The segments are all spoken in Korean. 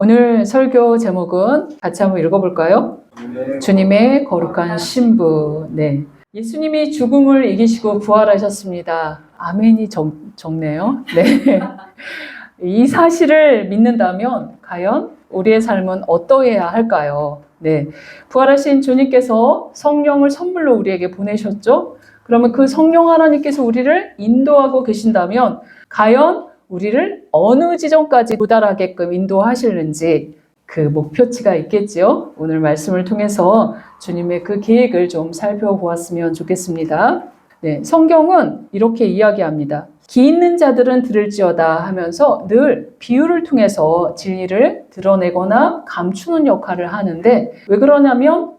오늘 설교 제목은 같이 한번 읽어볼까요? 주님의 거룩한 신부. 네. 예수님이 죽음을 이기시고 부활하셨습니다. 아멘이 적네요. 네. 이 사실을 믿는다면 과연 우리의 삶은 어떠해야 할까요? 네. 부활하신 주님께서 성령을 선물로 우리에게 보내셨죠? 그러면 그 성령 하나님께서 우리를 인도하고 계신다면 과연 우리를 어느 지점까지 도달하게끔 인도하시는지 그 목표치가 있겠지요. 오늘 말씀을 통해서 주님의 그 계획을 좀 살펴보았으면 좋겠습니다. 네, 성경은 이렇게 이야기합니다. 기 있는 자들은 들을지어다 하면서 늘 비유를 통해서 진리를 드러내거나 감추는 역할을 하는데 왜 그러냐면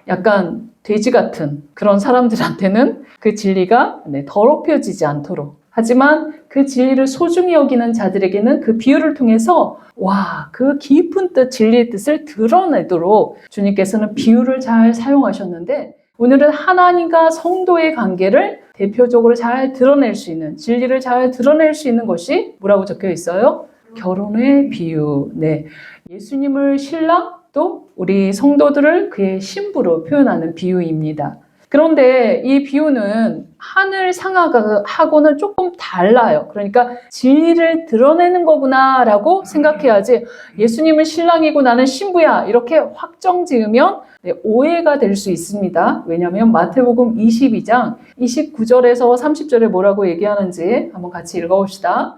약간 돼지 같은 그런 사람들한테는 그 진리가 더럽혀지지 않도록, 하지만 그 진리를 소중히 여기는 자들에게는 그 비유를 통해서 그 깊은 뜻, 진리의 뜻을 드러내도록 주님께서는 비유를 잘 사용하셨는데, 오늘은 하나님과 성도의 관계를 대표적으로 잘 드러낼 수 있는, 진리를 잘 드러낼 수 있는 것이 뭐라고 적혀 있어요? 결혼의 비유. 네. 예수님을 신랑, 또 우리 성도들을 그의 신부로 표현하는 비유입니다. 그런데 이 비유는 하늘 상하고는 조금 달라요. 그러니까 진리를 드러내는 거구나 라고 생각해야지, 예수님은 신랑이고 나는 신부야 이렇게 확정 지으면 오해가 될 수 있습니다. 왜냐하면 마태복음 22장 29절에서 30절에 뭐라고 얘기하는지 한번 같이 읽어봅시다.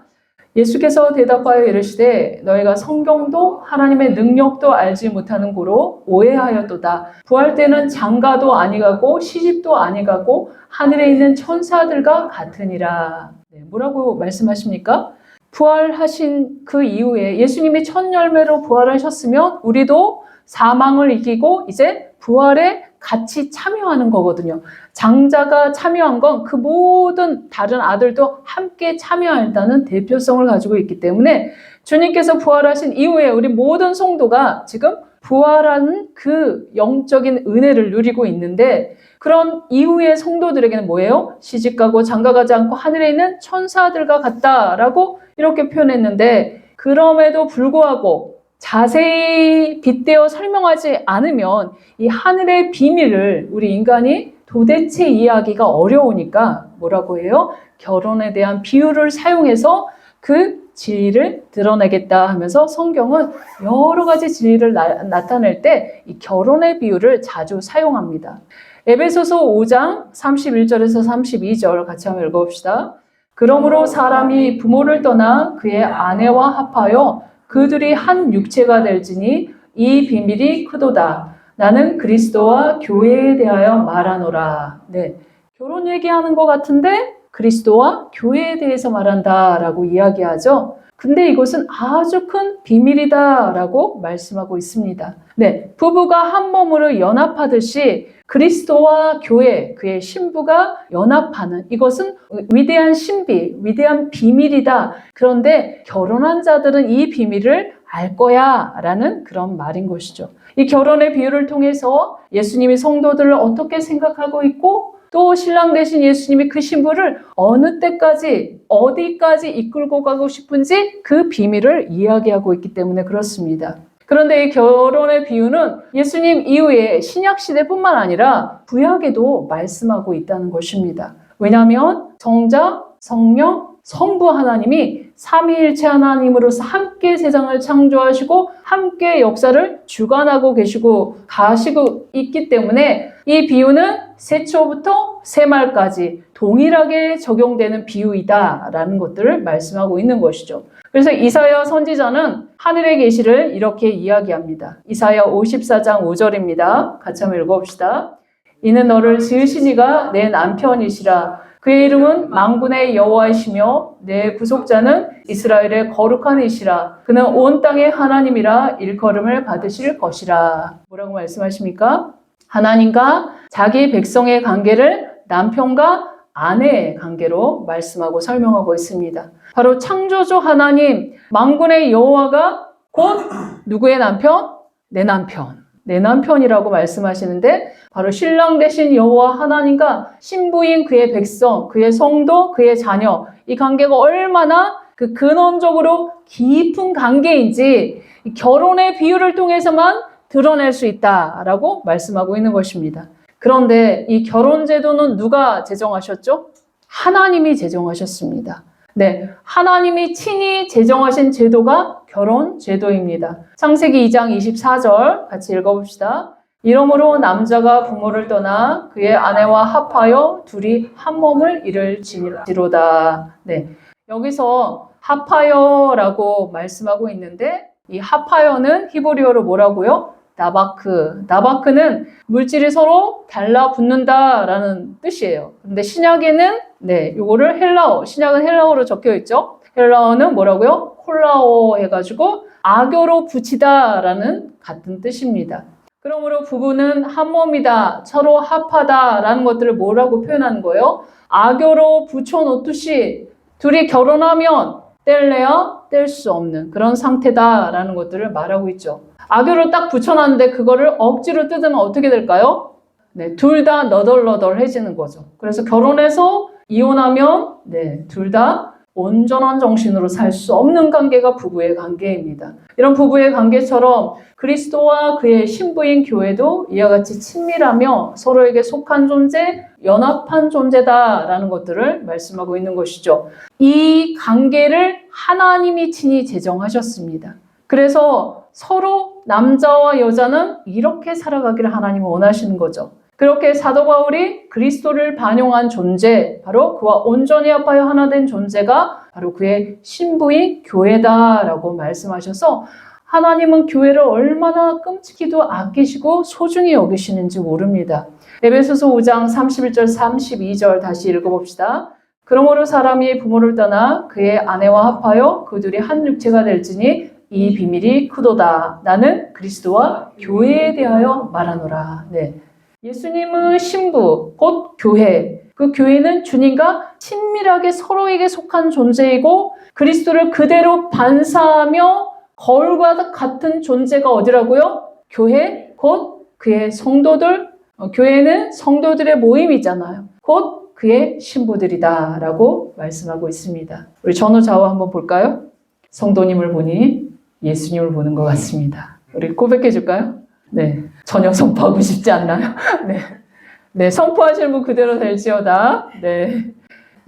예수께서 대답하여 이르시되 너희가 성경도 하나님의 능력도 알지 못하는 고로 오해하였도다. 부활 때는 장가도 아니가고 시집도 아니가고 하늘에 있는 천사들과 같으니라. 뭐라고 말씀하십니까? 부활하신 그 이후에 예수님이 첫 열매로 부활하셨으면 우리도 사망을 이기고 이제 부활에 같이 참여하는 거거든요. 장자가 참여한 건 그 모든 다른 아들도 함께 참여한다는 대표성을 가지고 있기 때문에 주님께서 부활하신 이후에 우리 모든 성도가 지금 부활한 그 영적인 은혜를 누리고 있는데, 그런 이후의 성도들에게는 뭐예요? 시집가고 장가가지 않고 하늘에 있는 천사들과 같다라고 이렇게 표현했는데, 그럼에도 불구하고 자세히 빗대어 설명하지 않으면 이 하늘의 비밀을 우리 인간이 도대체 이해하기가 어려우니까 뭐라고 해요? 결혼에 대한 비유를 사용해서 그 진리를 드러내겠다 하면서 성경은 여러 가지 진리를 나타낼 때 이 결혼의 비유를 자주 사용합니다. 에베소서 5장 31절에서 32절 같이 한번 읽어봅시다. 그러므로 사람이 부모를 떠나 그의 아내와 합하여 그들이 한 육체가 될지니 이 비밀이 크도다. 나는 그리스도와 교회에 대하여 말하노라. 네, 결혼 얘기하는 것 같은데 그리스도와 교회에 대해서 말한다라고 이야기하죠. 근데 이것은 아주 큰 비밀이다라고 말씀하고 있습니다. 네, 부부가 한 몸으로 연합하듯이 그리스도와 교회, 그의 신부가 연합하는, 이것은 위대한 신비, 위대한 비밀이다. 그런데 결혼한 자들은 이 비밀을 알 거야 라는 그런 말인 것이죠. 이 결혼의 비유를 통해서 예수님이 성도들을 어떻게 생각하고 있고, 또 신랑 되신 예수님이 그 신부를 어느 때까지 어디까지 이끌고 가고 싶은지 그 비밀을 이야기하고 있기 때문에 그렇습니다. 그런데 이 결혼의 비유는 예수님 이후에 신약시대뿐만 아니라 구약에도 말씀하고 있다는 것입니다. 왜냐하면 성자, 성령, 성부 하나님이 삼위일체 하나님으로서 함께 세상을 창조하시고 함께 역사를 주관하고 계시고 가시고 있기 때문에 이 비유는 세초부터 세말까지 동일하게 적용되는 비유이다라는 것들을 말씀하고 있는 것이죠. 그래서 이사야 선지자는 하늘의 계시를 이렇게 이야기합니다. 이사야 54장 5절입니다. 같이 한번 읽어봅시다. 이는 너를 지으신 이가 내 남편이시라. 그의 이름은 만군의 여호와이시며 내 구속자는 이스라엘의 거룩한 이시라. 그는 온 땅의 하나님이라 일컬음을 받으실 것이라. 뭐라고 말씀하십니까? 하나님과 자기 백성의 관계를 남편과 아내의 관계로 말씀하고 설명하고 있습니다. 바로 창조주 하나님, 만군의 여호와가 곧 누구의 남편? 내 남편. 내 남편이라고 말씀하시는데, 바로 신랑 되신 여호와 하나님과 신부인 그의 백성, 그의 성도, 그의 자녀, 이 관계가 얼마나 그 근원적으로 깊은 관계인지 결혼의 비유를 통해서만 드러낼 수 있다라고 말씀하고 있는 것입니다. 그런데 이 결혼 제도는 누가 제정하셨죠? 하나님이 제정하셨습니다. 네, 하나님이 친히 제정하신 제도가 결혼 제도입니다. 창세기 2장 24절 같이 읽어봅시다. 이러므로 남자가 부모를 떠나 그의 아내와 합하여 둘이 한 몸을 이룰지로다. 네, 여기서 합하여라고 말씀하고 있는데 이 합하여는 히브리어로 뭐라고요? 나바크. 나바크는 물질이 서로 달라붙는다라는 뜻이에요. 근데 신약에는 요거를 헬라어, 신약은 헬라어로 적혀 있죠. 헬라어는 뭐라고요? 콜라오 해가지고 악어로 붙이다라는 같은 뜻입니다. 그러므로 부부는 한 몸이다, 서로 합하다라는 것들을 뭐라고 표현하는 거예요? 악어로 붙여놓듯이 둘이 결혼하면 뗄래야 뗄 수 없는 그런 상태다라는 것들을 말하고 있죠. 악어로 딱 붙여놨는데 그거를 억지로 뜯으면 어떻게 될까요? 네, 둘 다 너덜너덜해지는 거죠. 그래서 결혼해서 이혼하면 둘 다 온전한 정신으로 살 수 없는 관계가 부부의 관계입니다. 이런 부부의 관계처럼 그리스도와 그의 신부인 교회도 이와 같이 친밀하며 서로에게 속한 존재, 연합한 존재다라는 것들을 말씀하고 있는 것이죠. 이 관계를 하나님이 친히 제정하셨습니다. 그래서 서로 남자와 여자는 이렇게 살아가기를 하나님은 원하시는 거죠. 그렇게 사도 바울이 그리스도를 반영한 존재, 바로 그와 온전히 합하여 하나 된 존재가 바로 그의 신부인 교회다라고 말씀하셔서 하나님은 교회를 얼마나 끔찍히도 아끼시고 소중히 여기시는지 모릅니다. 에베소서 5장 31절 32절 다시 읽어봅시다. 그러므로 사람이 부모를 떠나 그의 아내와 합하여 그 둘이 한 육체가 될지니 이 비밀이 크도다. 나는 그리스도와 교회에 대하여 말하노라. 네. 예수님은 신부, 곧 교회. 그 교회는 주님과 친밀하게 서로에게 속한 존재이고 그리스도를 그대로 반사하며 거울과 같은 존재가 어디라고요? 교회, 곧 그의 성도들. 교회는 성도들의 모임이잖아요. 곧 그의 신부들이다 라고 말씀하고 있습니다. 우리 전후좌우 한번 볼까요? 성도님을 보니 예수님을 보는 것 같습니다. 우리 고백해 줄까요? 네, 전혀 선포하고 싶지 않나요? 네, 선포하실 분 그대로 될지어다. 네,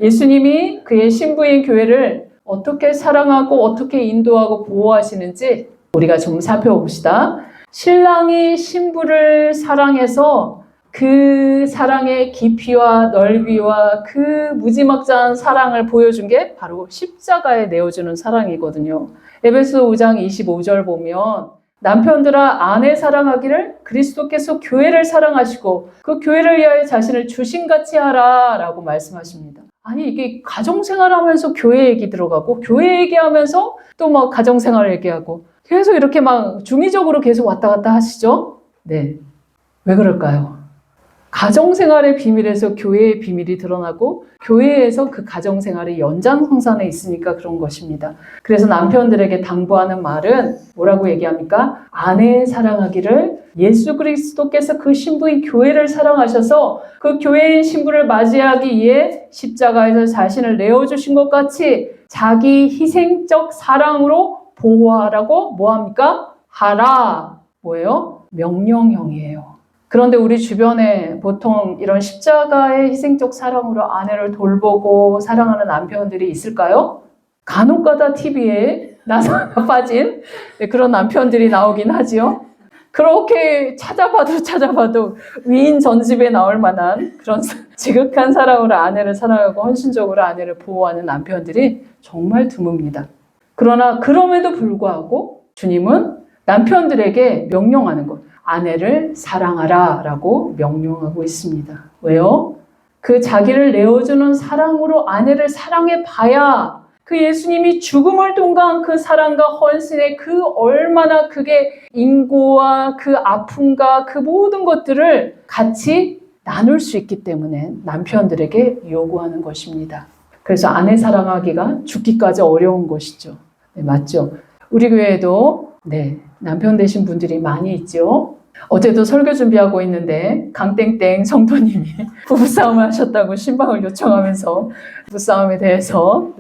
예수님이 그의 신부인 교회를 어떻게 사랑하고 어떻게 인도하고 보호하시는지 우리가 좀 살펴봅시다. 신랑이 신부를 사랑해서 그 사랑의 깊이와 넓이와 그 무지막지한 사랑을 보여준 게 바로 십자가에 내어주는 사랑이거든요. 에베소 5장 25절 보면 남편들아 아내 사랑하기를 그리스도께서 교회를 사랑하시고 그 교회를 위하여 자신을 주신같이 하라 라고 말씀하십니다. 아니 이게 가정생활하면서 교회 얘기 들어가고 교회 얘기하면서 또 막 가정생활 얘기하고 계속 이렇게 막 중의적으로 계속 왔다 갔다 하시죠? 네, 왜 그럴까요? 가정생활의 비밀에서 교회의 비밀이 드러나고 교회에서 그 가정생활의 연장성산에 있으니까 그런 것입니다. 그래서 남편들에게 당부하는 말은 뭐라고 얘기합니까? 아내 사랑하기를 예수 그리스도께서 그 신부인 교회를 사랑하셔서 그 교회인 신부를 맞이하기 위해 십자가에서 자신을 내어주신 것 같이 자기 희생적 사랑으로 보호하라고 뭐합니까? 하라. 뭐예요? 명령형이에요. 그런데 우리 주변에 보통 이런 십자가의 희생적 사랑으로 아내를 돌보고 사랑하는 남편들이 있을까요? 간혹가다 TV에 나서 빠진 그런 남편들이 나오긴 하지요. 그렇게 찾아봐도 위인 전집에 나올 만한 그런 지극한 사랑으로 아내를 사랑하고 헌신적으로 아내를 보호하는 남편들이 정말 드뭅니다. 그러나 그럼에도 불구하고 주님은 남편들에게 명령하는 것. 아내를 사랑하라 라고 명령하고 있습니다. 왜요? 그 자기를 내어주는 사랑으로 아내를 사랑해 봐야 그 예수님이 죽음을 통과한 그 사랑과 헌신의 그 얼마나 그게 인고와 그 아픔과 그 모든 것들을 같이 나눌 수 있기 때문에 남편들에게 요구하는 것입니다. 그래서 아내 사랑하기가 죽기까지 어려운 것이죠. 네, 맞죠? 우리 교회에도 남편 되신 분들이 많이 있죠. 어제도 설교 준비하고 있는데 강땡땡 성도님이 부부싸움을 하셨다고 신방을 요청하면서 부부싸움에 대해서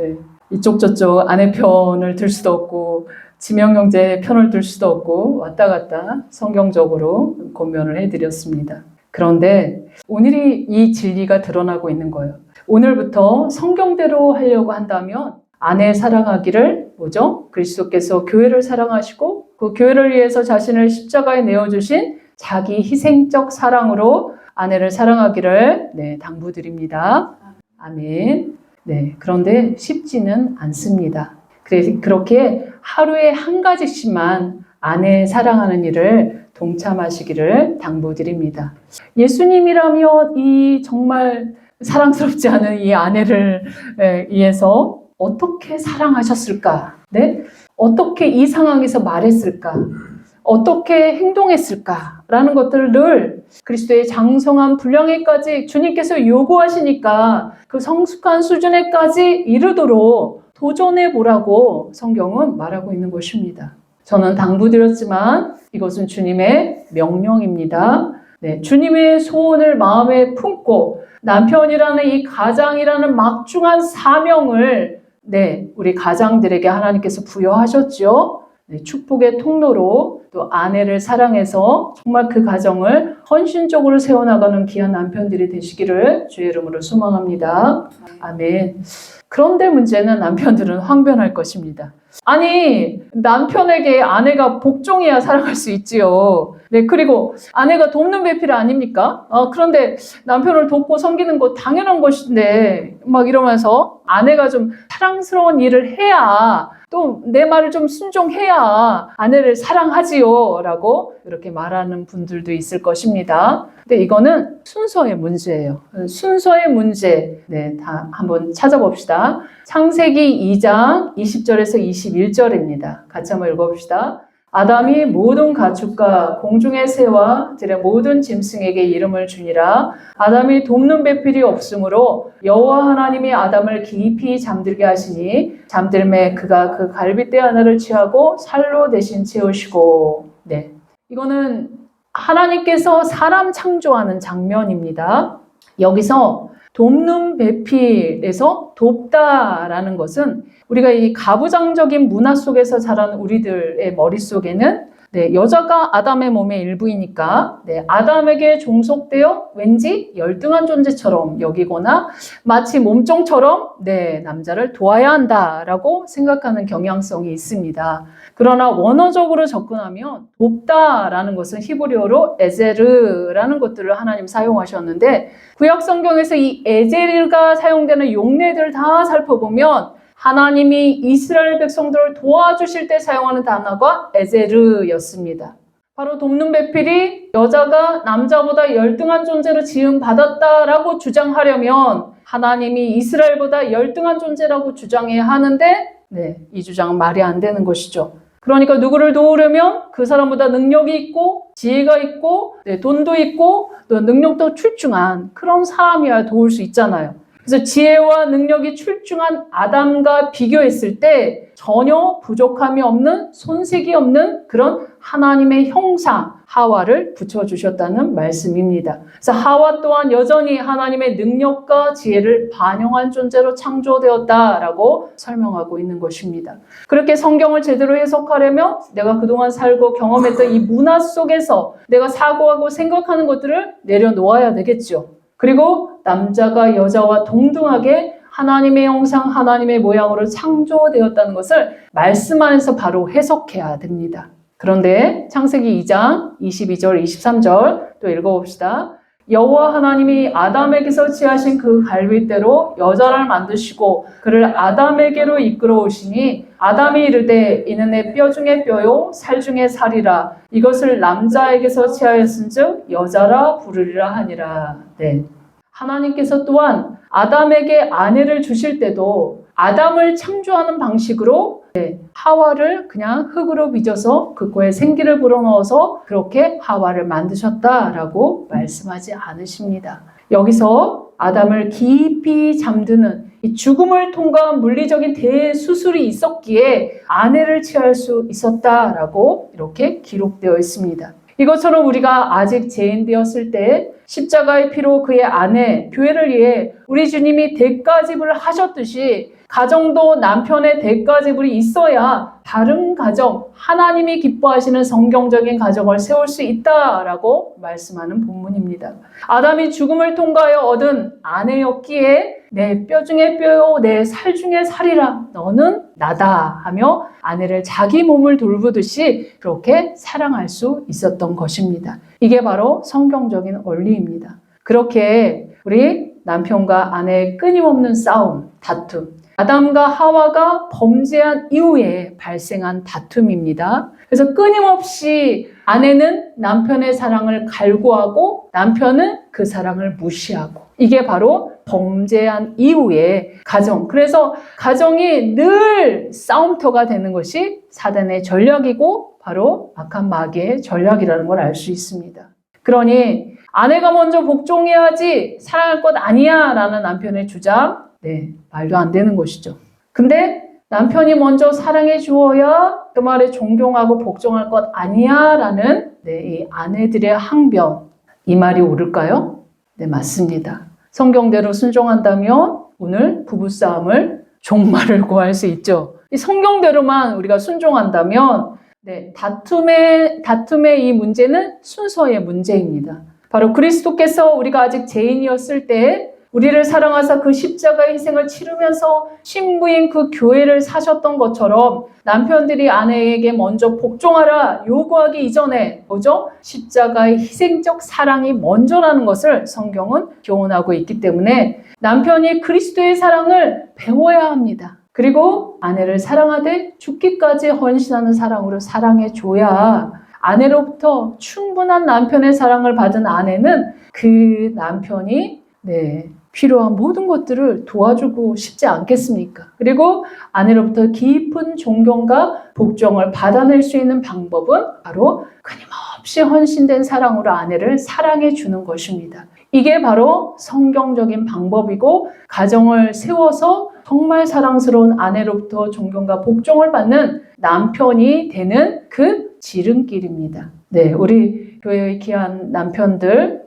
이쪽 저쪽 아내 편을 들 수도 없고 지명 형제 편을 들 수도 없고 왔다 갔다 성경적으로 권면을 해드렸습니다. 그런데 오늘이 이 진리가 드러나고 있는 거예요. 오늘부터 성경대로 하려고 한다면 아내 사랑하기를 뭐죠? 그리스도께서 교회를 사랑하시고 그 교회를 위해서 자신을 십자가에 내어주신 자기 희생적 사랑으로 아내를 사랑하기를 당부드립니다. 아멘. 네, 그런데 쉽지는 않습니다. 그래서 그렇게 하루에 한 가지씩만 아내 사랑하는 일을 동참하시기를 당부드립니다. 예수님이라면 이 정말 사랑스럽지 않은 이 아내를 위해서 어떻게 사랑하셨을까? 네? 어떻게 이 상황에서 말했을까? 어떻게 행동했을까라는 것들을 늘 그리스도의 장성한 분량에까지 주님께서 요구하시니까 그 성숙한 수준에까지 이르도록 도전해 보라고 성경은 말하고 있는 것입니다. 저는 당부드렸지만 이것은 주님의 명령입니다. 네, 주님의 소원을 마음에 품고 남편이라는 이 가장이라는 막중한 사명을 우리 가장들에게 하나님께서 부여하셨죠. 축복의 통로로 또 아내를 사랑해서 정말 그 가정을 헌신적으로 세워나가는 귀한 남편들이 되시기를 주의 이름으로 소망합니다. 아멘. 그런데 문제는 남편들은 황변할 것입니다. 아니, 남편에게 아내가 복종해야 사랑할 수 있지요. 네, 그리고 아내가 돕는 배필 아닙니까? 그런데 남편을 돕고 섬기는 거 당연한 것인데 막 이러면서 아내가 좀 사랑스러운 일을 해야 또 내 말을 좀 순종해야 아내를 사랑하지요 라고 이렇게 말하는 분들도 있을 것입니다. 근데 이거는 순서의 문제예요. 순서의 문제. 다 한번 찾아봅시다. 창세기 2장 20절에서 21절입니다. 같이 한번 읽어봅시다. 아담이 모든 가축과 공중의 새와 들의 모든 짐승에게 이름을 주니라. 아담이 돕는 배필이 없으므로 여호와 하나님이 아담을 깊이 잠들게 하시니 잠들매 그가 그 갈빗대 하나를 취하고 살로 대신 채우시고. 이거는 하나님께서 사람 창조하는 장면입니다. 여기서 돕는 배필에서 돕다라는 것은 우리가 이 가부장적인 문화 속에서 자란 우리들의 머릿속에는 여자가 아담의 몸의 일부이니까 아담에게 종속되어 왠지 열등한 존재처럼 여기거나 마치 몸종처럼 남자를 도와야 한다라고 생각하는 경향성이 있습니다. 그러나 원어적으로 접근하면 돕다라는 것은 히브리어로 에제르라는 것들을 하나님 사용하셨는데 구약 성경에서 이 에제르가 사용되는 용례들을 다 살펴보면 하나님이 이스라엘 백성들을 도와주실 때 사용하는 단어가 에제르였습니다. 바로 돕는 배필이 여자가 남자보다 열등한 존재로 지음받았다라고 주장하려면 하나님이 이스라엘보다 열등한 존재라고 주장해야 하는데 이 주장은 말이 안 되는 것이죠. 그러니까 누구를 도우려면 그 사람보다 능력이 있고 지혜가 있고 돈도 있고 또 능력도 출중한 그런 사람이어야 도울 수 있잖아요. 그래서 지혜와 능력이 출중한 아담과 비교했을 때 전혀 부족함이 없는 손색이 없는 그런 하나님의 형상 하와를 붙여주셨다는 말씀입니다. 그래서 하와 또한 여전히 하나님의 능력과 지혜를 반영한 존재로 창조되었다라고 설명하고 있는 것입니다. 그렇게 성경을 제대로 해석하려면 내가 그동안 살고 경험했던 이 문화 속에서 내가 사고하고 생각하는 것들을 내려놓아야 되겠죠. 그리고 남자가 여자와 동등하게 하나님의 형상, 하나님의 모양으로 창조되었다는 것을 말씀 안에서 바로 해석해야 됩니다. 그런데 창세기 2장 22절, 23절 또 읽어봅시다. 여호와 하나님이 아담에게서 취하신 그 갈빗대로 여자를 만드시고 그를 아담에게로 이끌어 오시니 아담이 이르되 이는 내 뼈 중에 뼈요 살 중에 살이라 이것을 남자에게서 취하였은즉 여자라 부르리라 하니라. 하나님께서 또한 아담에게 아내를 주실 때도 아담을 창조하는 방식으로 하와를 그냥 흙으로 빚어서 그 코에 생기를 불어넣어서 그렇게 하와를 만드셨다라고 말씀하지 않으십니다. 여기서 아담을 깊이 잠드는 이 죽음을 통과한 물리적인 대수술이 있었기에 아내를 취할 수 있었다라고 이렇게 기록되어 있습니다. 이것처럼 우리가 아직 죄인되었을 때 십자가의 피로 그의 아내, 교회를 위해 우리 주님이 대가집을 하셨듯이 가정도 남편의 대가 지불이 있어야 바른 가정, 하나님이 기뻐하시는 성경적인 가정을 세울 수 있다라고 말씀하는 본문입니다. 아담이 죽음을 통과하여 얻은 아내였기에 내 뼈 중에 뼈요 내 살 중에 살이라 너는 나다 하며 아내를 자기 몸을 돌보듯이 그렇게 사랑할 수 있었던 것입니다. 이게 바로 성경적인 원리입니다. 그렇게 우리 남편과 아내의 끊임없는 싸움, 다툼, 아담과 하와가 범죄한 이후에 발생한 다툼입니다. 그래서 끊임없이 아내는 남편의 사랑을 갈구하고 남편은 그 사랑을 무시하고 이게 바로 범죄한 이후의 가정. 그래서 가정이 늘 싸움터가 되는 것이 사단의 전략이고 바로 악한 마귀의 전략이라는 걸 알 수 있습니다. 그러니 아내가 먼저 복종해야지 사랑할 것 아니야 라는 남편의 주장, 말도 안 되는 것이죠. 근데 남편이 먼저 사랑해 주어야 그 말에 존경하고 복종할 것 아니야 라는 이 아내들의 항변, 이 말이 옳을까요? 네, 맞습니다. 성경대로 순종한다면 오늘 부부싸움을 종말을 구할 수 있죠. 이 성경대로만 우리가 순종한다면 다툼의 이 문제는 순서의 문제입니다. 바로 그리스도께서 우리가 아직 죄인이었을 때 우리를 사랑하사 그 십자가의 희생을 치르면서 신부인 그 교회를 사셨던 것처럼 남편들이 아내에게 먼저 복종하라 요구하기 이전에 뭐죠? 십자가의 희생적 사랑이 먼저라는 것을 성경은 교훈하고 있기 때문에 남편이 그리스도의 사랑을 배워야 합니다. 그리고 아내를 사랑하되 죽기까지 헌신하는 사랑으로 사랑해줘야 아내로부터 충분한 남편의 사랑을 받은 아내는 그 남편이 필요한 모든 것들을 도와주고 싶지 않겠습니까? 그리고 아내로부터 깊은 존경과 복종을 받아낼 수 있는 방법은 바로 끊임없이 헌신된 사랑으로 아내를 사랑해 주는 것입니다. 이게 바로 성경적인 방법이고 가정을 세워서 정말 사랑스러운 아내로부터 존경과 복종을 받는 남편이 되는 그 지름길입니다. 우리 교회의 귀한 남편들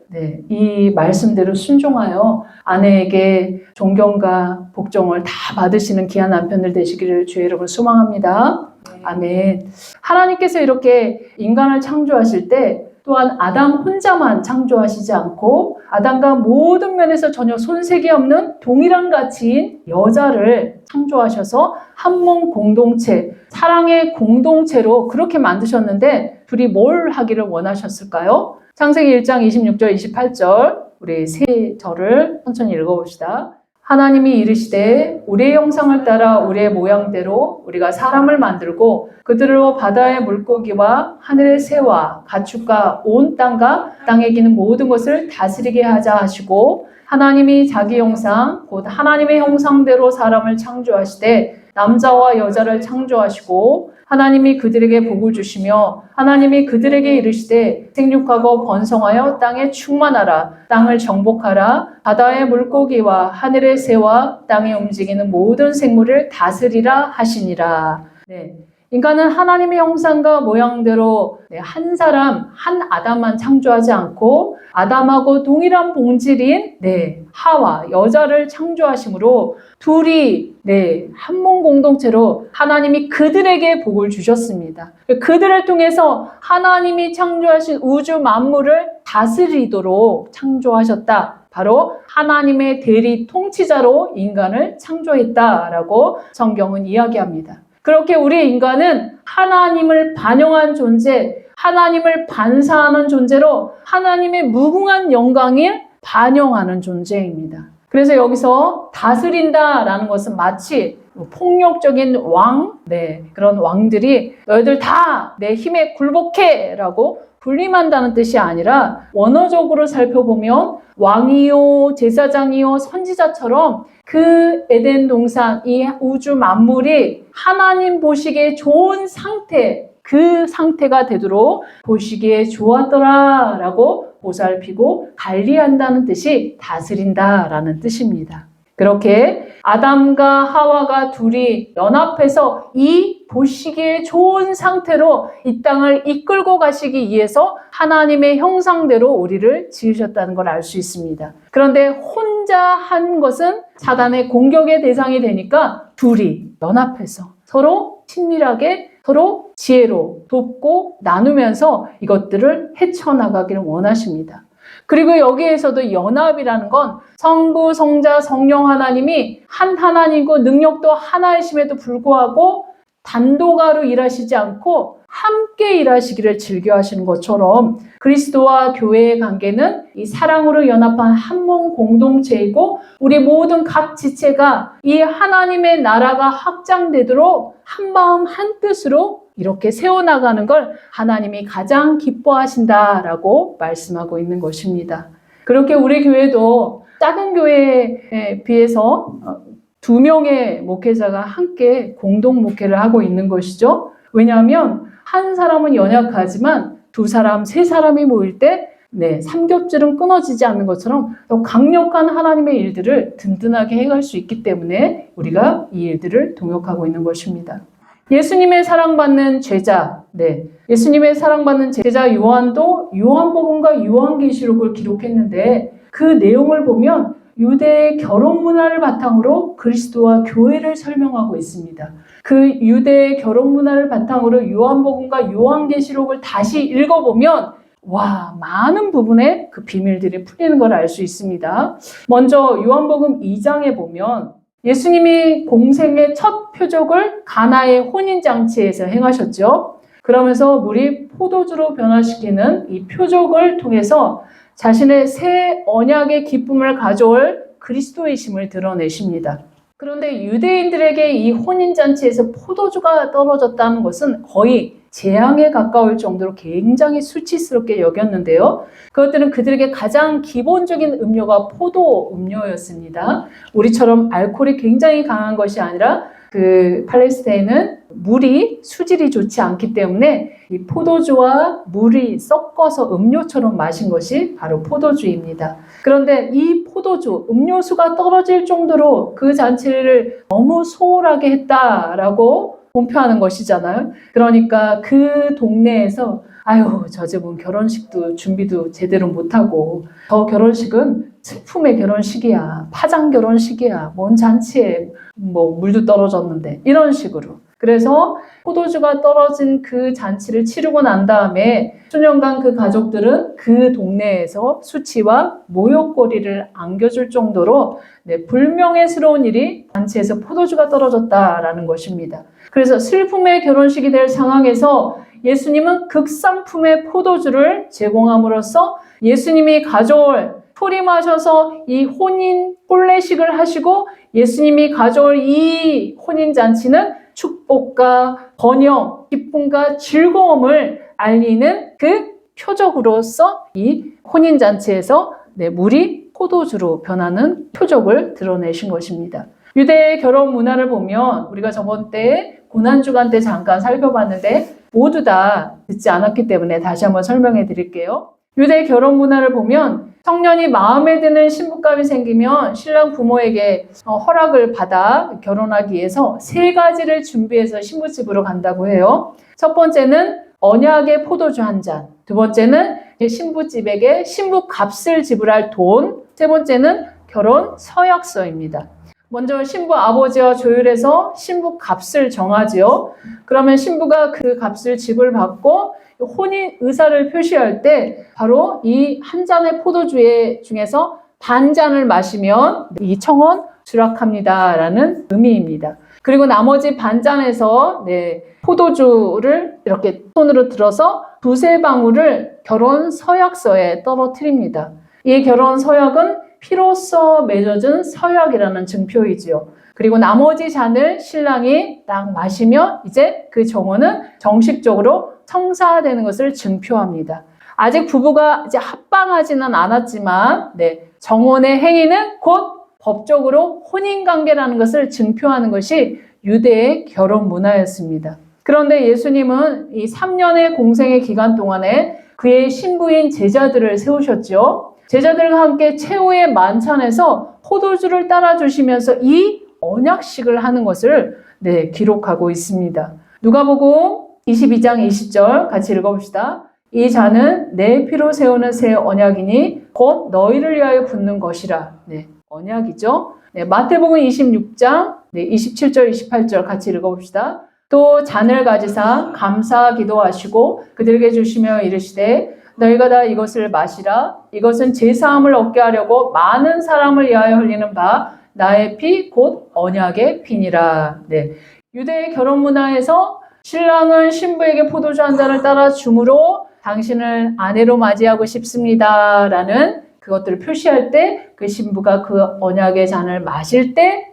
이 말씀대로 순종하여 아내에게 존경과 복종을 다 받으시는 귀한 남편들 되시기를 주의 이름으로 소망합니다. 아멘. 하나님께서 이렇게 인간을 창조하실 때 또한 아담 혼자만 창조하시지 않고 아담과 모든 면에서 전혀 손색이 없는 동일한 가치인 여자를 창조하셔서 한 몸 공동체, 사랑의 공동체로 그렇게 만드셨는데 둘이 뭘 하기를 원하셨을까요? 창세기 1장 26절 28절 우리 세 절을 천천히 읽어봅시다. 하나님이 이르시되 우리의 형상을 따라 우리의 모양대로 우리가 사람을 만들고 그들로 바다의 물고기와 하늘의 새와 가축과 온 땅과 땅에 기는 모든 것을 다스리게 하자 하시고 하나님이 자기 형상 곧 하나님의 형상대로 사람을 창조하시되 남자와 여자를 창조하시고 하나님이 그들에게 복을 주시며 하나님이 그들에게 이르시되 생육하고 번성하여 땅에 충만하라 땅을 정복하라 바다의 물고기와 하늘의 새와 땅에 움직이는 모든 생물을 다스리라 하시니라. 인간은 하나님의 형상과 모양대로 한 사람, 한 아담만 창조하지 않고 아담하고 동일한 본질인 하와 여자를 창조하심으로 둘이 한 몸 공동체로 하나님이 그들에게 복을 주셨습니다. 그들을 통해서 하나님이 창조하신 우주 만물을 다스리도록 창조하셨다. 바로 하나님의 대리 통치자로 인간을 창조했다라고 성경은 이야기합니다. 그렇게 우리 인간은 하나님을 반영한 존재, 하나님을 반사하는 존재로 하나님의 무궁한 영광을 반영하는 존재입니다. 그래서 여기서 다스린다라는 것은 마치 폭력적인 왕, 그런 왕들이 너희들 다 내 힘에 굴복해 라고 군림한다는 뜻이 아니라 원어적으로 살펴보면 왕이요, 제사장이요, 선지자처럼 그 에덴 동산, 이 우주 만물이 하나님 보시기에 좋은 상태, 그 상태가 되도록 보시기에 좋았더라라고 보살피고 관리한다는 뜻이 다스린다라는 뜻입니다. 그렇게 아담과 하와가 둘이 연합해서 이 보시기에 좋은 상태로 이 땅을 이끌고 가시기 위해서 하나님의 형상대로 우리를 지으셨다는 걸 알 수 있습니다. 그런데 혼자 한 것은 사단의 공격의 대상이 되니까 둘이 연합해서 서로 친밀하게 서로 지혜로 돕고 나누면서 이것들을 헤쳐나가기를 원하십니다. 그리고 여기에서도 연합이라는 건 성부, 성자, 성령 하나님이 한 하나님이고 능력도 하나이심에도 불구하고 단독으로 일하시지 않고 함께 일하시기를 즐겨하시는 것처럼 그리스도와 교회의 관계는 이 사랑으로 연합한 한 몸 공동체이고 우리 모든 각 지체가 이 하나님의 나라가 확장되도록 한 마음 한 뜻으로 이렇게 세워나가는 걸 하나님이 가장 기뻐하신다라고 말씀하고 있는 것입니다. 그렇게 우리 교회도 작은 교회에 비해서 2명의 목회자가 함께 공동 목회를 하고 있는 것이죠. 왜냐하면 한 사람은 연약하지만 2사람, 3사람이 모일 때 삼겹줄은 끊어지지 않는 것처럼 더 강력한 하나님의 일들을 든든하게 해갈 수 있기 때문에 우리가 이 일들을 동역하고 있는 것입니다. 예수님의 사랑받는 제자, 예수님의 사랑받는 제자 요한도 요한복음과 요한계시록을 기록했는데 그 내용을 보면 유대의 결혼 문화를 바탕으로 그리스도와 교회를 설명하고 있습니다. 그 유대의 결혼 문화를 바탕으로 요한복음과 요한계시록을 다시 읽어보면 많은 부분에 그 비밀들이 풀리는 걸 알 수 있습니다. 먼저 요한복음 2장에 보면 예수님이 공생의 첫 표적을 가나의 혼인잔치에서 행하셨죠. 그러면서 물이 포도주로 변화시키는 이 표적을 통해서 자신의 새 언약의 기쁨을 가져올 그리스도이심을 드러내십니다. 그런데 유대인들에게 이 혼인잔치에서 포도주가 떨어졌다는 것은 거의 재앙에 가까울 정도로 굉장히 수치스럽게 여겼는데요. 그것들은 그들에게 가장 기본적인 음료가 포도 음료였습니다. 우리처럼 알코올이 굉장히 강한 것이 아니라 그 팔레스타인은 물이 수질이 좋지 않기 때문에 이 포도주와 물이 섞어서 음료처럼 마신 것이 바로 포도주입니다. 그런데 이 포도주, 음료수가 떨어질 정도로 그 잔치를 너무 소홀하게 했다라고 본표하는 것이잖아요. 그러니까 그 동네에서 저 집은 결혼식도 준비도 제대로 못하고 저 결혼식은 슬픔의 결혼식이야, 파장 결혼식이야, 뭔 잔치에 물도 떨어졌는데 이런 식으로. 그래서 포도주가 떨어진 그 잔치를 치르고 난 다음에 수년간 그 가족들은 그 동네에서 수치와 모욕거리를 안겨줄 정도로 불명예스러운 일이 잔치에서 포도주가 떨어졌다라는 것입니다. 그래서 슬픔의 결혼식이 될 상황에서 예수님은 극상품의 포도주를 제공함으로써 예수님이 가져올 풀이 마셔서 이 혼인 혼례식을 하시고 예수님이 가져올 이 혼인잔치는 축복과 번영, 기쁨과 즐거움을 알리는 그 표적으로서 이 혼인잔치에서 물이 포도주로 변하는 표적을 드러내신 것입니다. 유대의 결혼 문화를 보면 우리가 저번 때 고난주간 때 잠깐 살펴봤는데 모두 다 듣지 않았기 때문에 다시 한번 설명해 드릴게요. 유대 결혼 문화를 보면 청년이 마음에 드는 신부감이 생기면 신랑 부모에게 허락을 받아 결혼하기 위해서 3가지를 준비해서 신부집으로 간다고 해요. 첫 번째는 언약의 포도주 1잔, 두 번째는 신부집에게 신부 값을 지불할 돈, 세 번째는 결혼 서약서입니다. 먼저 신부 아버지와 조율해서 신부 값을 정하지요. 그러면 신부가 그 값을 지불받고 혼인 의사를 표시할 때 바로 이 한 잔의 포도주 중에서 반잔을 마시면 2,000원 수락합니다라는 의미입니다. 그리고 나머지 반잔에서 포도주를 이렇게 손으로 들어서 2-3방울을 결혼 서약서에 떨어뜨립니다. 이 결혼 서약은 피로써 맺어진 서약이라는 증표이지요. 그리고 나머지 잔을 신랑이 딱 마시면 이제 그 정혼은 정식적으로 성사되는 것을 증표합니다. 아직 부부가 이제 합방하지는 않았지만 정혼의 행위는 곧 법적으로 혼인관계라는 것을 증표하는 것이 유대의 결혼 문화였습니다. 그런데 예수님은 이 3년의 공생의 기간 동안에 그의 신부인 제자들을 세우셨죠. 제자들과 함께 최후의 만찬에서 포도주를 따라주시면서 이 언약식을 하는 것을 기록하고 있습니다. 누가복음 22장 20절 같이 읽어봅시다. 이 자는 내 피로 세우는 새 언약이니 곧 너희를 위하여 붓는 것이라. 네, 언약이죠. 네, 마태복음 26장 27절 28절 같이 읽어봅시다. 또 잔을 가지사 감사 기도하시고 그들에게 주시며 이르시되 너희가 다 이것을 마시라. 이것은 제사함을 얻게 하려고 많은 사람을 위하여 흘리는 바 나의 피 곧 언약의 피니라. 네, 유대의 결혼 문화에서 신랑은 신부에게 포도주 한 잔을 따라 주므로 당신을 아내로 맞이하고 싶습니다 라는 그것들을 표시할 때 그 신부가 그 언약의 잔을 마실 때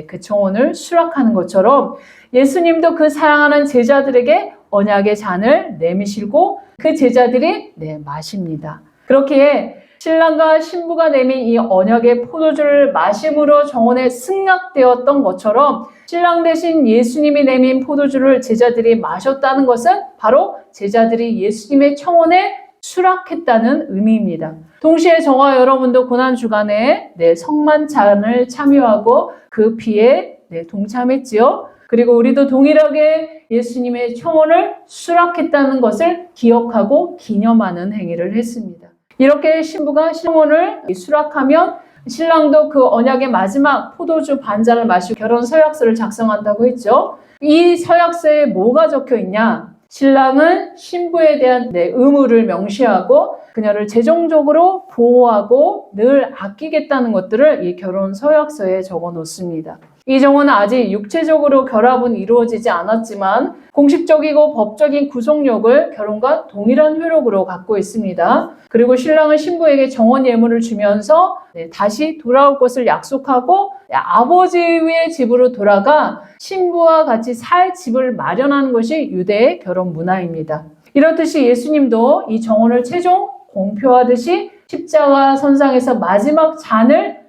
그 청혼을 수락하는 것처럼 예수님도 그 사랑하는 제자들에게 언약의 잔을 내미시고 그 제자들이 마십니다. 그렇기에 신랑과 신부가 내민 이 언약의 포도주를 마심으로 정혼에 승낙되었던 것처럼 신랑 대신 예수님이 내민 포도주를 제자들이 마셨다는 것은 바로 제자들이 예수님의 청혼에 수락했다는 의미입니다. 동시에 저와 여러분도 고난주간에 성만찬을 참여하고 그 피에 동참했지요. 그리고 우리도 동일하게 예수님의 청혼을 수락했다는 것을 기억하고 기념하는 행위를 했습니다. 이렇게 신부가 청혼을 수락하면 신랑도 그 언약의 마지막 포도주 반잔을 마시고 결혼 서약서를 작성한다고 했죠. 이 서약서에 뭐가 적혀 있냐? 신랑은 신부에 대한 의무를 명시하고 그녀를 재정적으로 보호하고 늘 아끼겠다는 것들을 이 결혼 서약서에 적어 놓습니다. 이 정은 아직 육체적으로 결합은 이루어지지 않았지만 공식적이고 법적인 구속력을 결혼과 동일한 효력으로 갖고 있습니다. 그리고 신랑은 신부에게 정원 예물을 주면서 다시 돌아올 것을 약속하고 아버지의 집으로 돌아가 신부와 같이 살 집을 마련하는 것이 유대의 결혼 문화입니다. 이렇듯이 예수님도 이 정원을 최종 공표하듯이 십자가 선상에서 마지막 잔을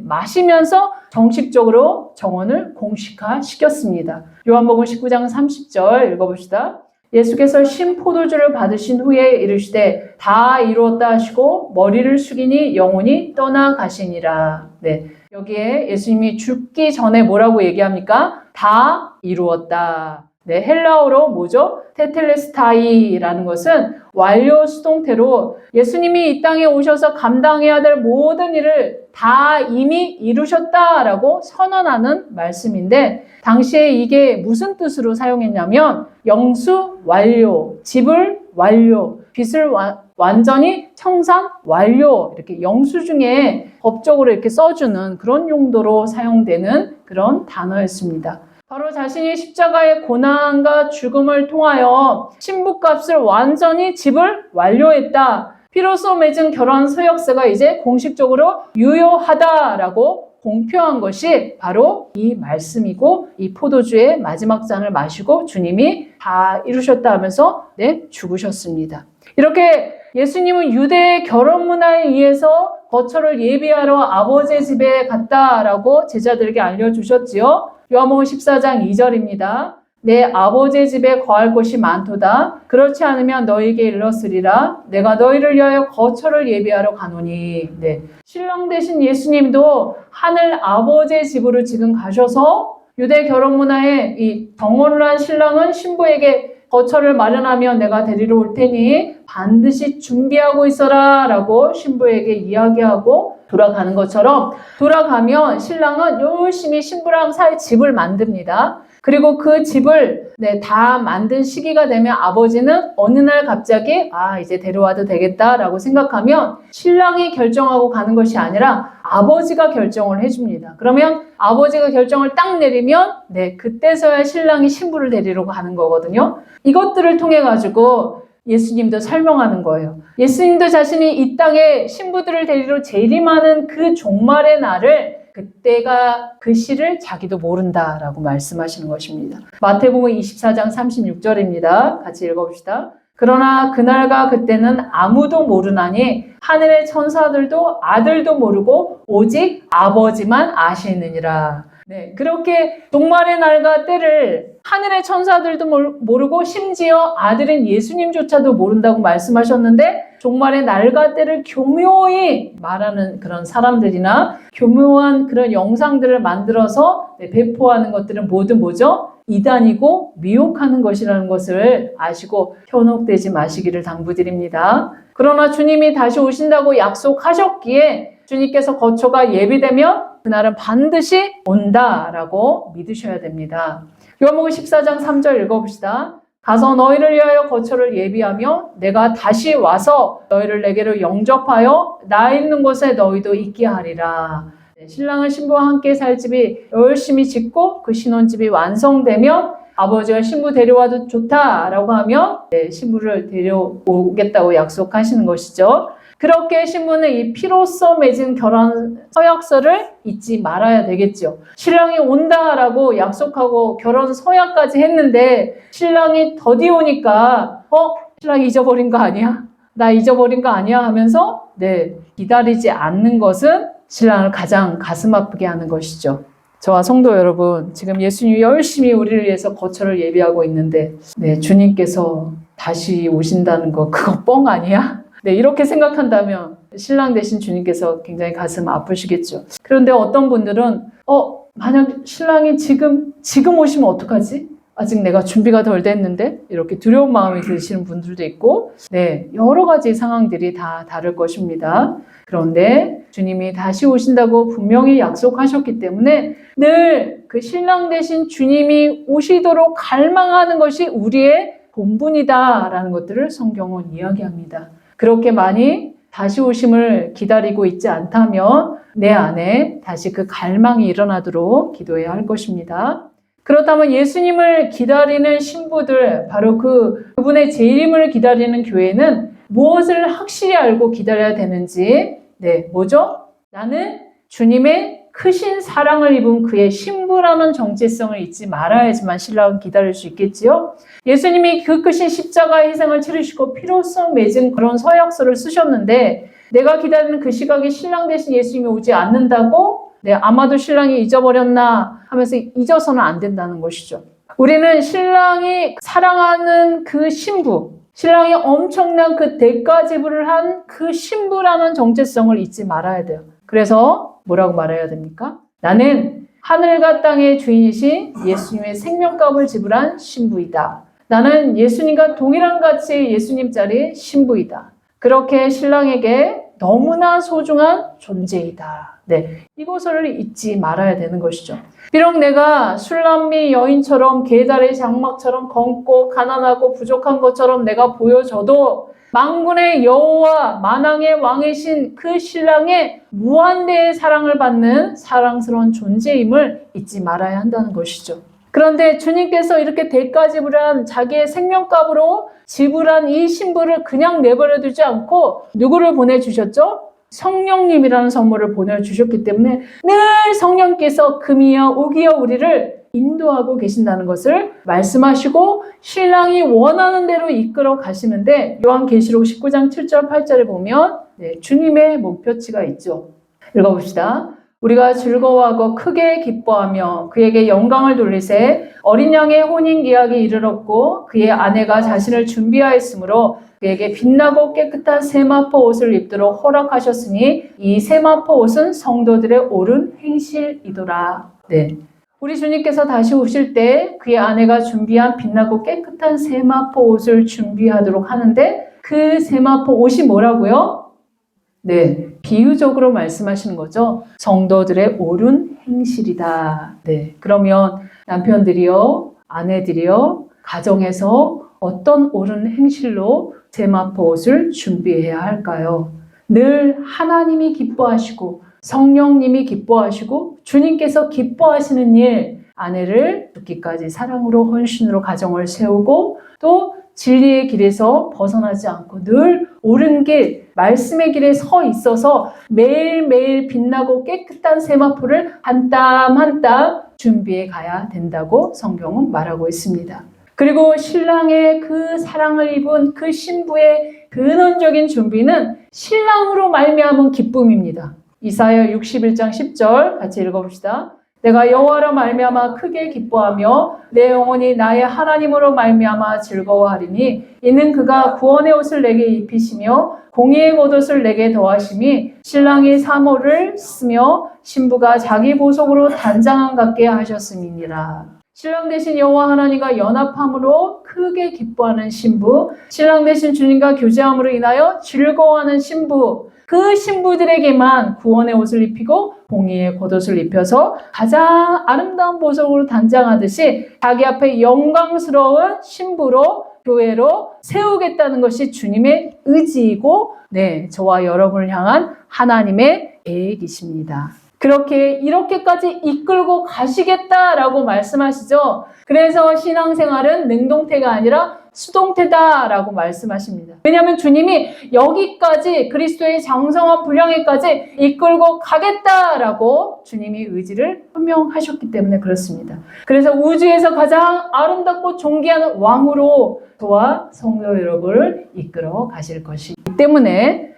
마시면서 정식적으로 정원을 공식화시켰습니다. 요한복음 19장 30절 읽어봅시다. 예수께서 신포도주를 받으신 후에 이르시되 다 이루었다 하시고 머리를 숙이니 영혼이 떠나가시니라. 여기에 예수님이 죽기 전에 뭐라고 얘기합니까? 다 이루었다. 헬라어로 뭐죠? 테텔레스타이라는 것은 완료 수동태로 예수님이 이 땅에 오셔서 감당해야 될 모든 일을 다 이미 이루셨다라고 선언하는 말씀인데 당시에 이게 무슨 뜻으로 사용했냐면 영수 완료, 집을 완료, 빚을 완전히 청산 완료 이렇게 영수증에 법적으로 이렇게 써주는 그런 용도로 사용되는 그런 단어였습니다. 바로 자신이 십자가의 고난과 죽음을 통하여 신부값을 완전히 집을 완료했다. 피로써 맺은 결혼 서약서가 이제 공식적으로 유효하다라고 공표한 것이 바로 이 말씀이고 이 포도주의 마지막 잔을 마시고 주님이 다 이루셨다 하면서 죽으셨습니다. 이렇게 예수님은 유대의 결혼 문화에 의해서 거처를 예비하러 아버지의 집에 갔다라고 제자들에게 알려주셨지요. 요한복음 14장 2절입니다. 내 아버지의 집에 거할 곳이 많도다. 그렇지 않으면 너희에게 일렀으리라. 내가 너희를 위하여 거처를 예비하러 가노니. 신랑 되신 예수님도 하늘 아버지의 집으로 지금 가셔서 유대 결혼 문화에 이 정혼을 한 신랑은 신부에게 거처를 마련하면 내가 데리러 올 테니 반드시 준비하고 있어라 라고 신부에게 이야기하고 돌아가는 것처럼 돌아가면 신랑은 열심히 신부랑 살 집을 만듭니다. 그리고 그 집을 다 만든 시기가 되면 아버지는 어느 날 갑자기 이제 데려와도 되겠다라고 생각하면 신랑이 결정하고 가는 것이 아니라 아버지가 결정을 해줍니다. 그러면 아버지가 결정을 딱 내리면 그때서야 신랑이 신부를 데리러 가는 거거든요. 이것들을 통해 가지고 예수님도 설명하는 거예요. 예수님도 자신이 이 땅에 신부들을 데리러 재림하는 그 종말의 날을 그때가 그 시를 자기도 모른다라고 말씀하시는 것입니다. 마태복음 24장 36절입니다. 같이 읽어봅시다. 그러나 그날과 그때는 아무도 모르나니 하늘의 천사들도 아들도 모르고 오직 아버지만 아시느니라. 네, 그렇게 종말의 날과 때를 하늘의 천사들도 모르고 심지어 아들인 예수님조차도 모른다고 말씀하셨는데 종말의 날과 때를 교묘히 말하는 그런 사람들이나 교묘한 그런 영상들을 만들어서 배포하는 것들은 모두 뭐죠? 이단이고 미혹하는 것이라는 것을 아시고 현혹되지 마시기를 당부드립니다. 그러나 주님이 다시 오신다고 약속하셨기에 주님께서 거처가 예비되면 그날은 반드시 온다라고 믿으셔야 됩니다. 요한복음 14장 3절 읽어봅시다. 가서 너희를 위하여 거처를 예비하며 내가 다시 와서 너희를 내게로 영접하여 나 있는 곳에 너희도 있게 하리라. 신랑은 신부와 함께 살 집이 열심히 짓고 그 신혼집이 완성되면 아버지가 신부 데려와도 좋다라고 하면 신부를 데려오겠다고 약속하시는 것이죠. 그렇게 신부는 이 피로써 맺은 결혼 서약서를 잊지 말아야 되겠죠. 신랑이 온다라고 약속하고 결혼 서약까지 했는데 신랑이 더디 오니까 신랑이 잊어버린 거 아니야? 나 잊어버린 거 아니야? 하면서 기다리지 않는 것은 신랑을 가장 가슴 아프게 하는 것이죠. 저와 성도 여러분, 지금 예수님이 열심히 우리를 위해서 거처를 예비하고 있는데 주님께서 다시 오신다는 거 그거 뻥 아니야? 이렇게 생각한다면 신랑 되신 주님께서 굉장히 가슴 아프시겠죠. 그런데 어떤 분들은 만약 신랑이 지금 오시면 어떡하지? 아직 내가 준비가 덜 됐는데 이렇게 두려운 마음이 드시는 분들도 있고 여러 가지 상황들이 다 다를 것입니다. 그런데 주님이 다시 오신다고 분명히 약속하셨기 때문에 늘 그 신랑 되신 주님이 오시도록 갈망하는 것이 우리의 본분이다라는 것들을 성경은 이야기합니다. 그렇게 많이 다시 오심을 기다리고 있지 않다면 내 안에 다시 그 갈망이 일어나도록 기도해야 할 것입니다. 그렇다면 예수님을 기다리는 신부들, 바로 그분의 재림을 기다리는 교회는 무엇을 확실히 알고 기다려야 되는지, 뭐죠? 나는 주님의 크신 사랑을 입은 그의 신부라는 정체성을 잊지 말아야지만 신랑은 기다릴 수 있겠지요. 예수님이 그 크신 십자가의 희생을 치르시고 피로써 맺은 그런 서약서를 쓰셨는데 내가 기다리는 그 시각에 신랑 대신 예수님이 오지 않는다고 아마도 신랑이 잊어버렸나 하면서 잊어서는 안 된다는 것이죠. 우리는 신랑이 사랑하는 그 신부, 신랑이 엄청난 그 대가 지불을 한 그 신부라는 정체성을 잊지 말아야 돼요. 그래서 뭐라고 말해야 됩니까? 나는 하늘과 땅의 주인이신 예수님의 생명값을 지불한 신부이다. 나는 예수님과 동일한 가치의 예수님 자리의 신부이다. 그렇게 신랑에게 너무나 소중한 존재이다. 이것을 잊지 말아야 되는 것이죠. 비록 내가 술람미 여인처럼 계달의 장막처럼 검고 가난하고 부족한 것처럼 내가 보여져도 만군의 여호와 만왕의 왕이신 그 신랑의 무한대의 사랑을 받는 사랑스러운 존재임을 잊지 말아야 한다는 것이죠. 그런데 주님께서 이렇게 대가 지불한 자기의 생명값으로 지불한 이 신부를 그냥 내버려 두지 않고 누구를 보내주셨죠? 성령님이라는 선물을 보내주셨기 때문에 늘 성령께서 금이여 오기여 우리를 인도하고 계신다는 것을 말씀하시고 신랑이 원하는 대로 이끌어 가시는데 요한계시록 19장 7절 8절에 보면 주님의 목표치가 있죠. 읽어봅시다. 우리가 즐거워하고 크게 기뻐하며 그에게 영광을 돌리세 어린 양의 혼인기약이 이르렀고 그의 아내가 자신을 준비하였으므로 그에게 빛나고 깨끗한 세마포 옷을 입도록 허락하셨으니 이 세마포 옷은 성도들의 옳은 행실이더라. 우리 주님께서 다시 오실 때 그의 아내가 준비한 빛나고 깨끗한 세마포 옷을 준비하도록 하는데 그 세마포 옷이 뭐라고요? 비유적으로 말씀하시는 거죠. 성도들의 옳은 행실이다. 그러면 남편들이요, 아내들이요, 가정에서 어떤 옳은 행실로 세마포 옷을 준비해야 할까요? 늘 하나님이 기뻐하시고 성령님이 기뻐하시고 주님께서 기뻐하시는 일, 아내를 죽기까지 사랑으로 헌신으로 가정을 세우고 또 진리의 길에서 벗어나지 않고 늘 옳은 길, 말씀의 길에 서 있어서 매일매일 빛나고 깨끗한 세마포를 한 땀 한 땀 준비해 가야 된다고 성경은 말하고 있습니다. 그리고 신랑의 그 사랑을 입은 그 신부의 근원적인 준비는 신랑으로 말미암은 기쁨입니다. 이사야 61장 10절 같이 읽어봅시다. 내가 여호와로 말미암아 크게 기뻐하며 내 영혼이 나의 하나님으로 말미암아 즐거워하리니 이는 그가 구원의 옷을 내게 입히시며 공의의 겉옷을 내게 더하심이 신랑이 사모를 쓰며 신부가 자기 보석으로 단장함 같게 하셨음이니라. 신랑 대신 여호와 하나님과 연합함으로 크게 기뻐하는 신부, 신랑 대신 주님과 교제함으로 인하여 즐거워하는 신부, 그 신부들에게만 구원의 옷을 입히고 공의의 겉옷을 입혀서 가장 아름다운 보석으로 단장하듯이 자기 앞에 영광스러운 신부로 교회로 세우겠다는 것이 주님의 의지이고 저와 여러분을 향한 하나님의 계획이십니다. 이렇게까지 이끌고 가시겠다라고 말씀하시죠. 그래서 신앙생활은 능동태가 아니라 수동태다라고 말씀하십니다. 왜냐하면 주님이 여기까지 그리스도의 장성한 분량에까지 이끌고 가겠다라고 주님이 의지를 표명하셨기 때문에 그렇습니다. 그래서 우주에서 가장 아름답고 존귀한 왕으로 저와 성도 여러분을 이끌어 가실 것이기 때문에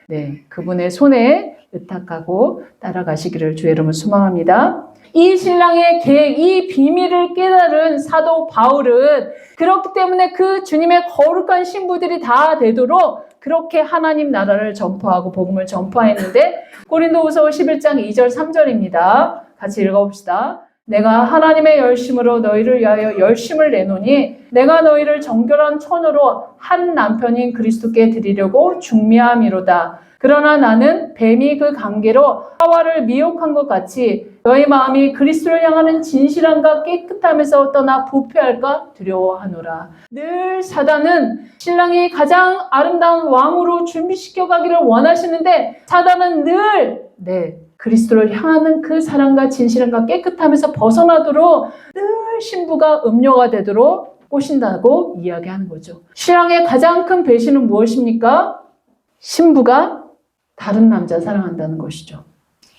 그분의 손에 의탁하고 따라가시기를 주의 이름으로 소망합니다. 이 신랑의 계획, 이 비밀을 깨달은 사도 바울은 그렇기 때문에 그 주님의 거룩한 신부들이 다 되도록 그렇게 하나님 나라를 전파하고 복음을 전파했는데 고린도후서 11장 2절 3절입니다. 같이 읽어봅시다. 내가 하나님의 열심으로 너희를 위하여 열심을 내노니 내가 너희를 정결한 처녀로 한 남편인 그리스도께 드리려고 중미함이로다. 그러나 나는 뱀이 그 관계로 하와를 미혹한 것 같이 너희 마음이 그리스도를 향하는 진실함과 깨끗함에서 떠나 부패할까 두려워하노라. 늘 사단은 신랑이 가장 아름다운 왕으로 준비시켜 가기를 원하시는데 사단은 늘 그리스도를 향하는 그 사랑과 진실함과 깨끗함에서 벗어나도록 늘 신부가 음료가 되도록 꼬신다고 이야기하는 거죠. 신랑의 가장 큰 배신은 무엇입니까? 신부가 다른 남자 사랑한다는 것이죠.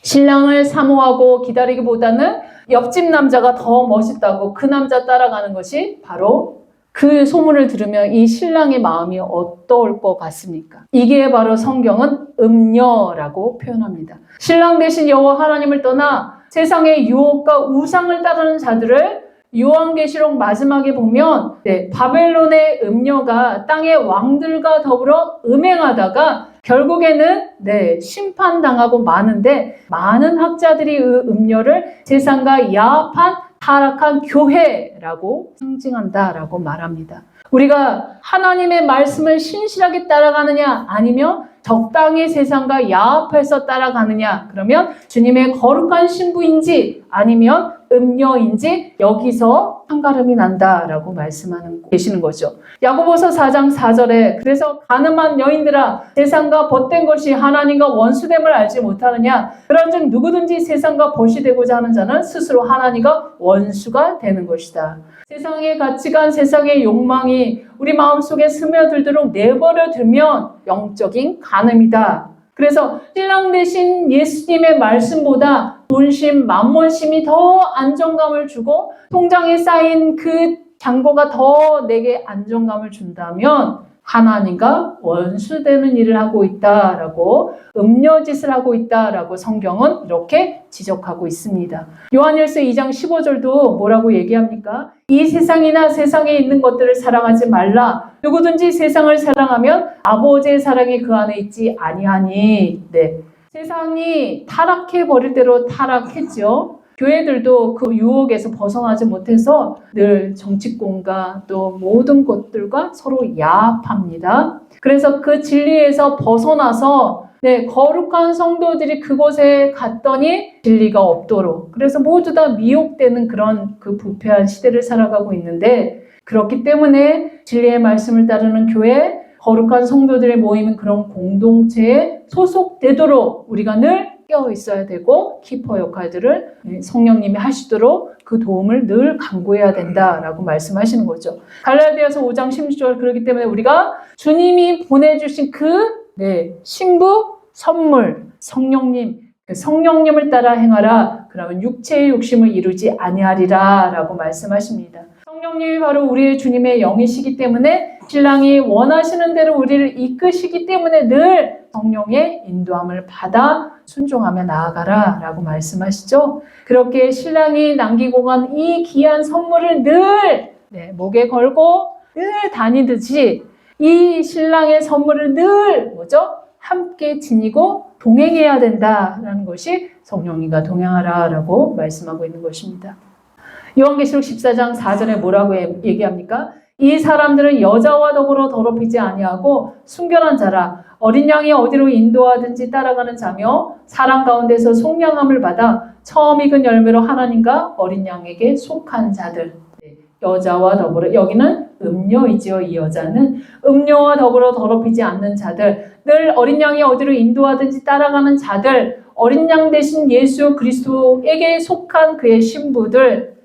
신랑을 사모하고 기다리기보다는 옆집 남자가 더 멋있다고 그 남자 따라가는 것이 바로 그 소문을 들으면 이 신랑의 마음이 어떠할 것 같습니까? 이게 바로 성경은 음녀라고 표현합니다. 신랑 대신 여호와 하나님을 떠나 세상의 유혹과 우상을 따르는 자들을 요한계시록 마지막에 보면 바벨론의 음녀가 땅의 왕들과 더불어 음행하다가 결국에는 심판당하고 마는데 많은 학자들이 그 음녀를 세상과 야합한 타락한 교회라고 상징한다라고 말합니다. 우리가 하나님의 말씀을 신실하게 따라가느냐 아니면 적당히 세상과 야합해서 따라가느냐 그러면 주님의 거룩한 신부인지 아니면 음녀인지 여기서 한가름이 난다라고 말씀하는 계시는 거죠. 야고보서 4장 4절에 그래서 가늠한 여인들아 세상과 벗된 것이 하나님과 원수됨을 알지 못하느냐 그런즉 누구든지 세상과 벗이 되고자 하는 자는 스스로 하나님과 원수가 되는 것이다. 세상의 가치관, 세상의 욕망이 우리 마음속에 스며들도록 내버려 두면 영적인 간음이다. 그래서 신랑 대신 예수님의 말씀보다 돈심, 만몬심이 더 안정감을 주고 통장에 쌓인 그 잔고가 더 내게 안정감을 준다면 하나님과 원수되는 일을 하고 있다라고 음녀짓을 하고 있다라고 성경은 이렇게 지적하고 있습니다. 요한일서 2장 15절도 뭐라고 얘기합니까? 이 세상이나 세상에 있는 것들을 사랑하지 말라. 누구든지 세상을 사랑하면 아버지의 사랑이 그 안에 있지 아니하니. 세상이 타락해 버릴 대로 타락했죠. 교회들도 그 유혹에서 벗어나지 못해서 늘 정치권과 또 모든 것들과 서로 야합합니다. 그래서 그 진리에서 벗어나서 거룩한 성도들이 그곳에 갔더니 진리가 없도록 그래서 모두 다 미혹되는 그런 그 부패한 시대를 살아가고 있는데 그렇기 때문에 진리의 말씀을 따르는 교회 거룩한 성도들의 모임은 그런 공동체에 소속되도록 우리가 늘 깨어 있어야 되고 키퍼 역할들을 성령님이 하시도록 그 도움을 늘 간구해야 된다라고 말씀하시는 거죠. 갈라디아서 5장 16절 그렇기 때문에 우리가 주님이 보내주신 그 신부 선물 성령님을 따라 행하라. 그러면 육체의 욕심을 이루지 아니하리라 라고 말씀하십니다. 성령님이 바로 우리의 주님의 영이시기 때문에 신랑이 원하시는 대로 우리를 이끄시기 때문에 늘 성령의 인도함을 받아 순종하며 나아가라 라고 말씀하시죠. 그렇게 신랑이 남기고 간 이 귀한 선물을 늘 목에 걸고 늘 다니듯이 이 신랑의 선물을 늘 함께 지니고 동행해야 된다라는 것이 성령님과 동행하라 라고 말씀하고 있는 것입니다. 요한계시록 14장 4절에 뭐라고 얘기합니까? 이 사람들은 여자와 더불어 더럽히지 아니하고 순결한 자라. 어린 양이 어디로 인도하든지 따라가는 자며 사람 가운데서 속량함을 받아 처음 익은 열매로 하나님과 어린 양에게 속한 자들. 여자와 더불어, 여기는 음녀이지요. 이 여자는 음녀와 더불어 더럽히지 않는 자들, 늘 어린 양이 어디로 인도하든지 따라가는 자들, 어린 양 대신 예수 그리스도에게 속한 그의 신부들,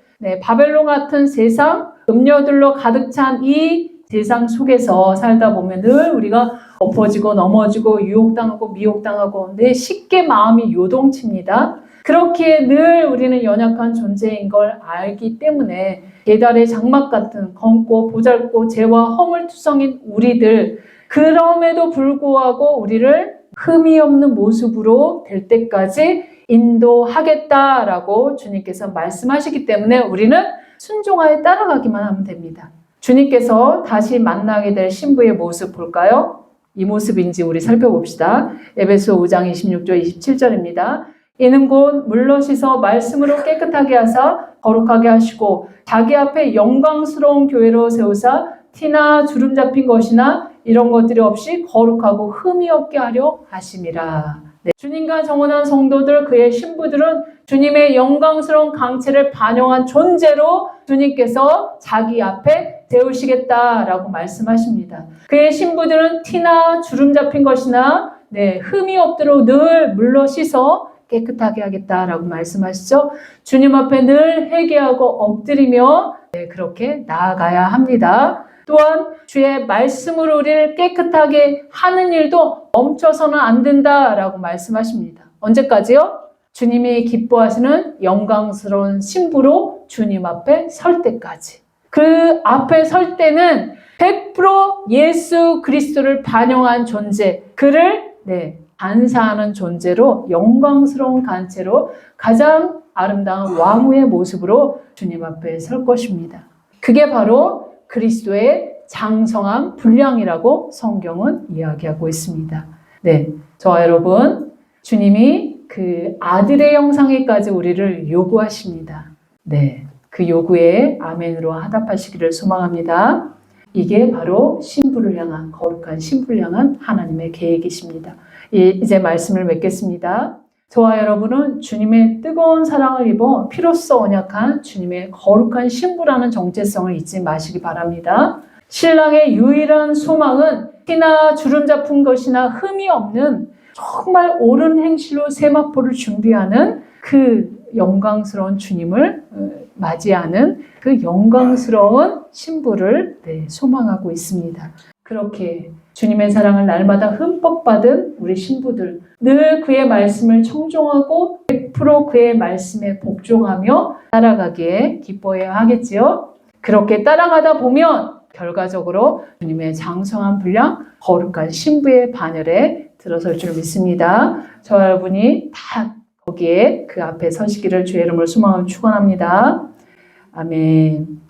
바벨론 같은 세상, 음녀들로 가득 찬 이 세상 속에서 살다 보면 늘 우리가 엎어지고 넘어지고 유혹당하고 미혹당하고 쉽게 마음이 요동칩니다. 그렇게 늘 우리는 연약한 존재인 걸 알기 때문에 계달의 장막 같은 검고 보잘고 죄와 허물투성인 우리들, 그럼에도 불구하고 우리를 흠이 없는 모습으로 될 때까지 인도하겠다라고 주님께서 말씀하시기 때문에 우리는 순종하여 따라가기만 하면 됩니다. 주님께서 다시 만나게 될 신부의 모습 볼까요? 이 모습인지 우리 살펴봅시다. 에베소 5장 26절 27절입니다. 이는 곧 물로 씻어 말씀으로 깨끗하게 하사 거룩하게 하시고 자기 앞에 영광스러운 교회로 세우사 티나 주름 잡힌 것이나 이런 것들이 없이 거룩하고 흠이 없게 하려 하심이라. 주님과 정혼한 성도들, 그의 신부들은 주님의 영광스러운 강체를 반영한 존재로 주님께서 자기 앞에 세우시겠다라고 말씀하십니다. 그의 신부들은 티나 주름 잡힌 것이나 흠이 없도록 늘 물로 씻어 깨끗하게 하겠다라고 말씀하시죠. 주님 앞에 늘 회개하고 엎드리며 그렇게 나아가야 합니다. 또한 주의 말씀으로 우리를 깨끗하게 하는 일도 멈춰서는 안 된다라고 말씀하십니다. 언제까지요? 주님이 기뻐하시는 영광스러운 신부로 주님 앞에 설 때까지. 그 앞에 설 때는 100% 예수 그리스도를 반영한 존재, 그를 반사하는 존재로 영광스러운 간체로 가장 아름다운 왕후의 모습으로 주님 앞에 설 것입니다. 그게 바로 그리스도의 장성한 분량이라고 성경은 이야기하고 있습니다. 저와 여러분, 주님이 그 아들의 형상에까지 우리를 요구하십니다. 그 요구에 아멘으로 화답하시기를 소망합니다. 이게 바로 신부를 향한, 거룩한 신부를 향한 하나님의 계획이십니다. 이제 말씀을 맺겠습니다. 저와 여러분은 주님의 뜨거운 사랑을 입어 피로써 언약한 주님의 거룩한 신부라는 정체성을 잊지 마시기 바랍니다. 신랑의 유일한 소망은 티나 주름 잡힌 것이나 흠이 없는 정말 옳은 행실로 세마포를 준비하는 그 영광스러운 주님을 맞이하는 그 영광스러운 신부를 소망하고 있습니다. 그렇게 주님의 사랑을 날마다 흠뻑 받은 우리 신부들, 늘 그의 말씀을 청종하고 100% 그의 말씀에 복종하며 따라가기에 기뻐해야 하겠지요. 그렇게 따라가다 보면 결과적으로 주님의 장성한 분량, 거룩한 신부의 반열에 들어설 줄 믿습니다. 저와 여러분이 다 거기에 그 앞에 서시기를 주의 이름으로 소망하며 축원합니다. 아멘.